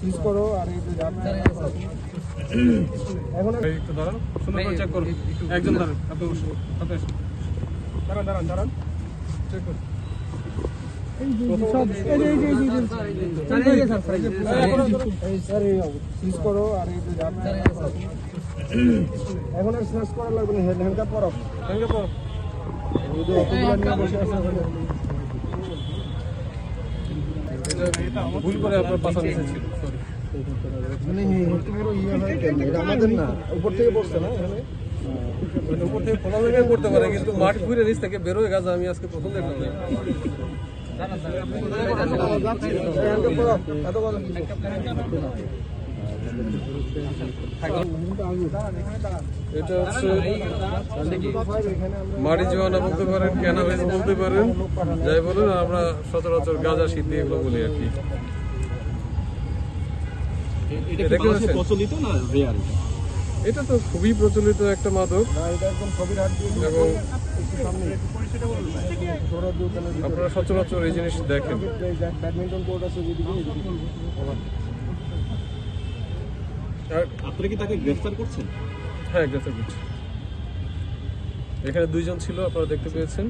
সিজ করো আর এই যে এখন একটু দাঁড়ান, সুন্দর করে চেক করুন। একজন দাঁড়ান, আপনি বসুন। আপনি আসুন। দাঁড়ান চেক করুন। সিজ করো আর এই যে এখন আর সার্চ করা লাগবে না, হ্যান্ডকাপ পরো। হ্যান্ডকাপ পরো। এই যে অতগুলো নিয়ে বসে আছে ওখানে। এটা ভুল করে আপনার পাশা নিচে ছিল, সরি। মানে এত বড় ইয়ে হয় কেন? এটা আমাদের না, উপর থেকে পড়ছে না এখানে। মানে উপর থেকে খোলা জায়গায় করতে পারে, কিন্তু মাঠ ঘুরে নিচ থেকে বেরোয় গেছে, আমি আজকে প্রথম দেখলাম। হ্যান্ডকাপ পরো, এত বড় কিছু। এটা হচ্ছে মারিজুয়ানা বলতে পারেন, ক্যানাবিস বলতে পারেন, যাই বলেন, আমরা সচরাচর গাঁজা সিদ্ধি এগুলো বলি আর কি। প্রচলিত না রেয়ার? এটা তো খুবই প্রচলিত একটা মাদক এটা একদম ছবির হাত দিয়ে এবং একটু সামনে আপনারা সচরাচর এই জিনিস দেখেন। ব্যাডমিন্টন কোর্ট আছে যেদিকে আর আপনারা কি তাকে গ্রেফতার করছেন? হ্যাঁ, গ্রেফতার করছি। এখানে দুইজন ছিল, আপনারা দেখতে পেয়েছেন,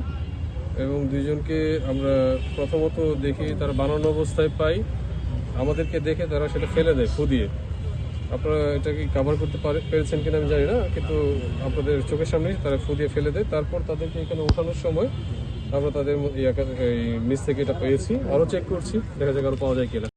এবং দুইজনকে আমরা প্রথমত দেখি তারা বানানো অবস্থায় পাই। আমাদেরকে দেখে তারা সেটা ফেলে দেয় ফু দিয়ে। আপনারা এটাকে কাভার করতে পেরেছেন কিনা আমি জানি না, কিন্তু আপনাদের চোখের সামনেই তারা ফু দিয়ে ফেলে দেয়। তারপর তাদেরকে এখানে ওঠানোর সময় আমরা তাদের এই নিচ থেকে এটা পেয়েছি, আরও চেক করছি, দেখা যাক আরও পাওয়া যায় কিনা।